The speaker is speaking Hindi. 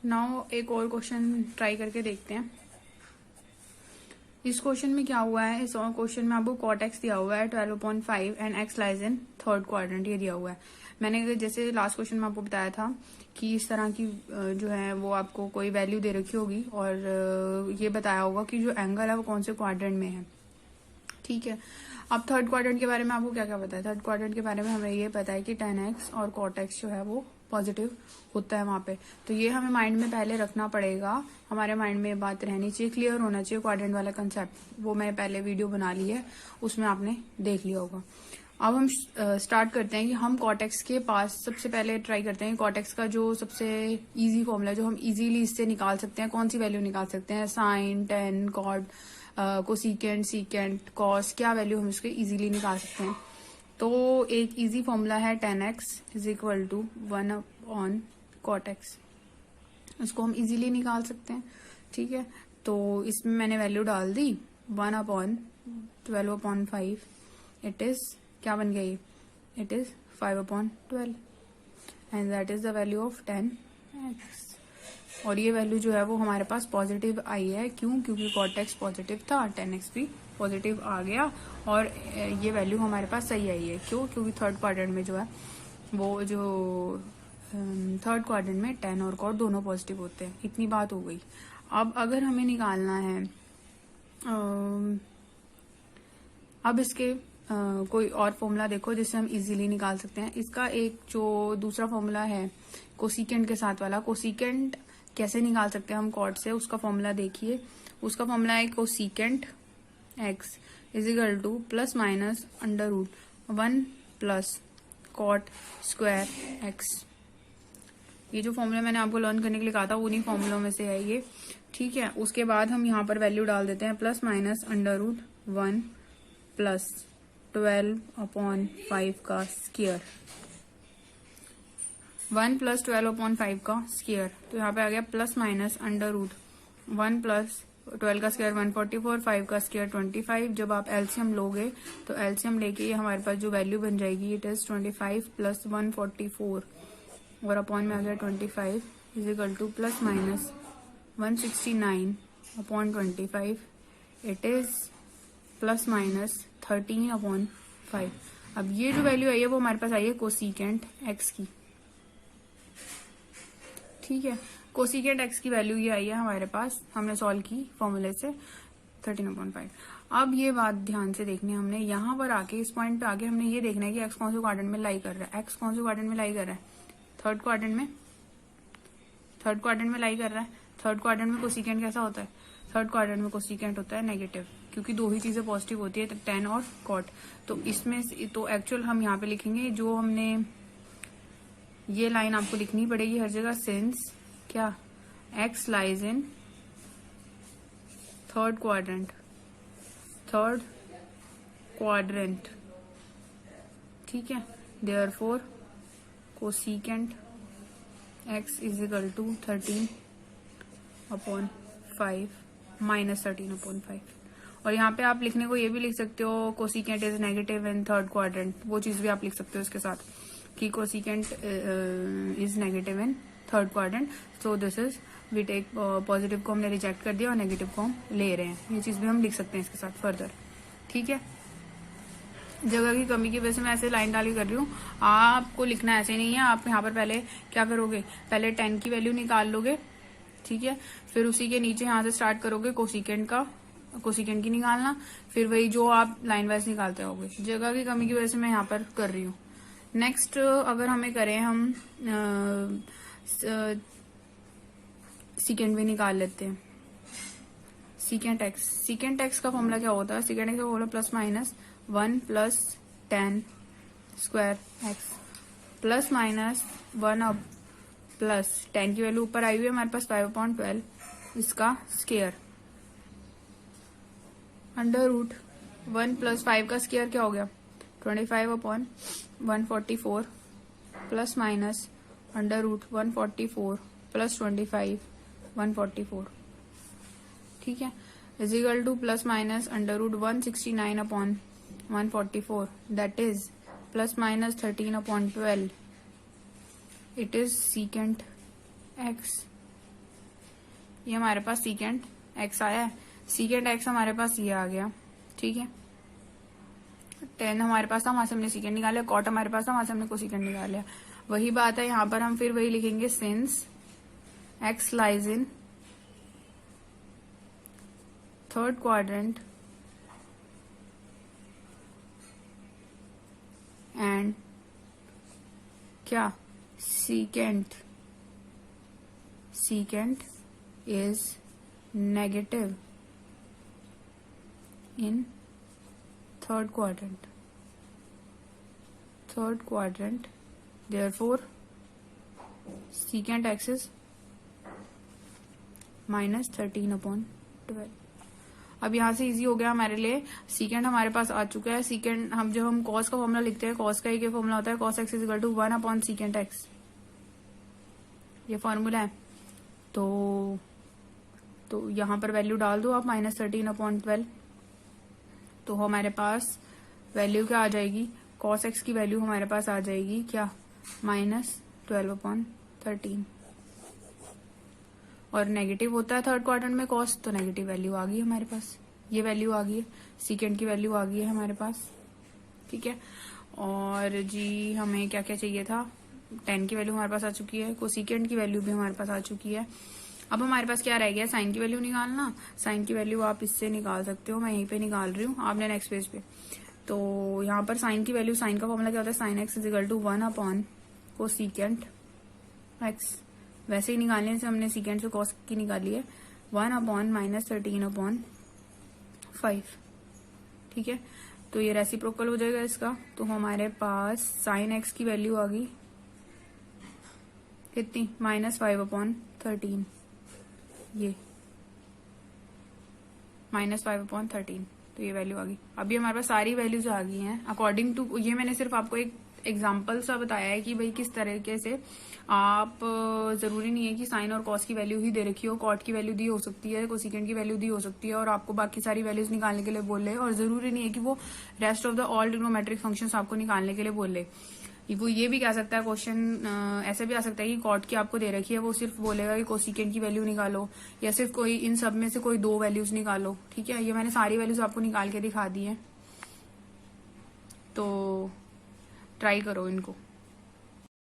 नाउ एक और क्वेश्चन ट्राई करके देखते हैं। इस क्वेश्चन में क्या हुआ है, इस क्वेश्चन में आपको कॉट एक्स दिया हुआ है 12/5 and x lies in third quadrant, ये दिया हुआ है। मैंने जैसे लास्ट क्वेश्चन में आपको बताया था कि इस तरह की जो है वो आपको कोई वैल्यू दे रखी होगी और ये बताया होगा कि जो एंगल है वो कौन से क्वाड्रेंट में है। ठीक है, अब थर्ड क्वाड्रेंट के बारे में आपको क्या क्या पता है? थर्ड क्वाड्रेंट के बारे में हमें ये पता है कि tan x और cot x जो है वो पॉजिटिव होता है वहां पे। तो ये हमें माइंड में पहले रखना पड़ेगा, हमारे माइंड में ये बात रहनी चाहिए, क्लियर होना चाहिए क्वाड्रेंट वाला कंसेप्ट। वो मैं पहले वीडियो बना ली है, उसमें आपने देख लिया होगा। अब हम स्टार्ट करते हैं कि हम कॉटेक्स के पास सबसे पहले ट्राई करते हैं कॉटेक्स का जो सबसे इजी फॉर्मूला जो हम इजीली इससे निकाल सकते हैं, कौन सी वैल्यू निकाल सकते हैं, sine, tan, cot, cosecant, secant, cos, क्या वैल्यू हम इसके इजीली निकाल सकते हैं। तो एक इजी फॉर्मूला है tan x is equal to 1/cot x, इसको हम इजीली निकाल सकते हैं। ठीक है, तो इसमें मैंने वैल्यू डाल दी 1/12/5, इट इज क्या बन गया ये, it is 5/12 and that is the value of tan x। और ये वैल्यू जो है वो हमारे पास पॉजिटिव आई है, क्यों? क्योंकि cot x पॉजिटिव था, tan x भी पॉजिटिव आ गया और ये वैल्यू हमारे पास सही आई है। क्यों? क्योंकि थर्ड क्वाड्रेंट में जो है वो जो थर्ड क्वाड्रेंट में tan और cot दोनों पॉजिटिव होते हैं। इतनी बात हो गई। अब अगर हमें निकालना है अब इसके कोई और फॉर्मूला देखो जिससे हम इजीली निकाल सकते हैं। इसका एक जो दूसरा फॉर्मूला है कोसिकेंट के साथ वाला, कोसिकेंट कैसे निकाल सकते हैं हम कॉट से, उसका फॉर्मूला देखिए। उसका फॉर्मूला है cosecant x is equal to plus minus under root 1 plus cot square x. ये जो फॉर्मूला मैंने आपको लर्न करने के लिए कहा था उन्हीं फॉर्मूलों में से है ये। ठीक है, उसके बाद हम यहाँ पर वैल्यू डाल देते हैं plus minus under root 1 plus 12/5 का स्क्वायर, 1 प्लस 12/5 का स्क्वायर। तो यहाँ पे आ गया plus minus under root 1 plus 12 का स्क्वायर 144, 5 का स्क्वायर 25। जब आप एलसीएम लोगे तो एलसीएम लेके हमारे पास जो वैल्यू बन जाएगी इट इज 25 प्लस 144 और अपॉन में आ गया 25 is equal to plus minus 169/25, it is plus minus 13/5। अब ये जो वैल्यू आई है वो हमारे पास आई है कोसिकेंट एक्स की। ठीक है, कोसिकेंट एक्स की वैल्यू ये आई है हमारे पास, हमने सॉल्व की फॉर्मूले से 13/5। अब ये बात ध्यान से देखनी है हमने, यहाँ पर आके इस पॉइंट पे आके हमने ये देखना है कि एक्स कौन से क्वाड्रेंट में लाई कर रहा है। एक्स कौन से क्वाड्रेंट में लाई कर रहा है? थर्ड क्वाड्रेंट में, थर्ड क्वाड्रेंट में लाई कर रहा है। थर्ड क्वाड्रेंट में कोसिकेंट कैसा होता है? थर्ड क्वाड्रेंट में कोसिकेंट होता है नेगेटिव, क्योंकि दो ही चीजें पॉजिटिव होती है, tan और cot। तो इसमें तो एक्चुअल हम यहाँ पे लिखेंगे जो हमने ये लाइन आपको लिखनी पड़ेगी हर जगह, सिंस क्या x lies in third quadrant, third quadrant. ठीक है, therefore cosecant x is equal to 13/5 minus 13/5। और यहाँ पे आप लिखने को ये भी लिख सकते हो cosecant is negative in third quadrant, वो चीज भी आप लिख सकते हो इसके साथ कि cosecant is negative in third quadrant. So this is we take positive को हमने रिजेक्ट कर दिया और नेगेटिव को हम ले रहे हैं, ये चीज भी हम लिख सकते हैं इसके साथ फर्दर। ठीक है, जगह की कमी की वजह से मैं ऐसे लाइन डाली कर रही हूँ, आपको लिखना ऐसे नहीं है। आप यहाँ पर पहले क्या करोगे, पहले tan की वैल्यू निकाल लोगे, ठीक है, फिर उसी के नीचे यहाँ से स्टार्ट करोगे कोसिकेंट का, कोसिकेंट की निकालना, फिर वही जो आप लाइन वाइज निकालते होगे। जगह की कमी की वजह से मैं यहाँ पर कर रही हूँ। नेक्स्ट अगर हमें करें हम सीकेंट भी निकाल लेते हैं, सीकेंट एक्स। सीकेंट एक्स का फॉर्मूला क्या होता है? सीकेंट एक्स का formula plus minus 1 plus tan square x plus minus 1 अब प्लस tan की वैल्यू ऊपर आई हुई है हमारे पास 5/12, इसका स्क्वायर अंडर रूट 1 प्लस 5 का स्क्वायर क्या हो गया 25/144 plus minus under root 144 plus 25 144। ठीक है, is equal to plus minus under root 169/144 that is plus minus 13/12, it is secant x ये हमारे पास सीकेंट एक्स आया है, सीकेंट एक्स हमारे पास ये आ गया, ठीक है। टेन हमारे पास था, वहां से हमने सीकेंट निकाला, कॉट हमारे पास था, वहां से हमने कोसेकेंट निकाला। वही बात है यहाँ पर हम फिर वही लिखेंगे, since x lies in third quadrant and क्या secant is negative in third quadrant, therefore secant x is -13/12। अब यहाँ से इजी हो गया हमारे लिए, सीकेंट हमारे पास आ चुका है। सीकेंट हम जब हम कॉस का फॉर्मूला लिखते हैं, कॉस का एक फॉर्मूला होता है, cos x = 1/secant x, ये फॉर्मूला है। तो यहाँ पर वैल्यू डाल दो आप -13/12, तो हमारे पास वैल्यू क्या आ जाएगी, cos x की वैल्यू हमारे पास आ जाएगी क्या, -12/13। और नेगेटिव होता है थर्ड क्वाड्रेंट में cos, तो नेगेटिव वैल्यू आ गई हमारे पास, ये वैल्यू आ गई है, सीकेंट की वैल्यू आ गई है हमारे पास, ठीक है। और जी हमें क्या क्या चाहिए था, 10 की वैल्यू हमारे पास आ चुकी है, कोसेकेंट की वैल्यू भी हमारे पास आ चुकी है। अब हमारे पास क्या रह गया, साइन की वैल्यू निकालना। साइन की वैल्यू आप इससे निकाल सकते हो, मैं यहीं पे निकाल रही हूँ, आपने नेक्स्ट पेज पे। तो यहाँ पर साइन की वैल्यू, साइन का फॉर्मूला क्या होता है, sin x = 1/cosecant x, वैसे ही निकालने से हमने सीकेंट से कॉस की निकाली है, 1/-13/5, ठीक है। तो ये रेसिप्रोकल हो जाएगा इसका, तो हमारे पास sin x की वैल्यू आ गई कितनी, -5/13, ये -5/13, तो ये वैल्यू आ गई। अभी हमारे पास सारी वैल्यूज आ गई हैं अकॉर्डिंग टू, ये मैंने सिर्फ आपको एक एग्जाम्पल सा बताया है कि भाई किस तरीके से आप, जरूरी नहीं है कि साइन और कॉस की वैल्यू ही दे रखी हो, कॉट की वैल्यू दी हो सकती है, कोसेकेंट की वैल्यू दी हो सकती है, और आपको बाकी सारी वैल्यूज निकालने के लिए बोले, और जरूरी नहीं है कि वो rest of the all trigonometric functions आपको निकालने के लिए बोले। वो ये भी कह सकता है क्वेश्चन, ऐसे भी आ सकता है कि कॉट की आपको दे रखी है, वो सिर्फ बोलेगा कि कोसेकेंट की वैल्यू निकालो, या सिर्फ कोई इन सब में से कोई 2 वैल्यूज निकालो, ठीक है। ये मैंने सारी वैल्यूज आपको निकाल के दिखा दी है, तो ट्राई करो इनको।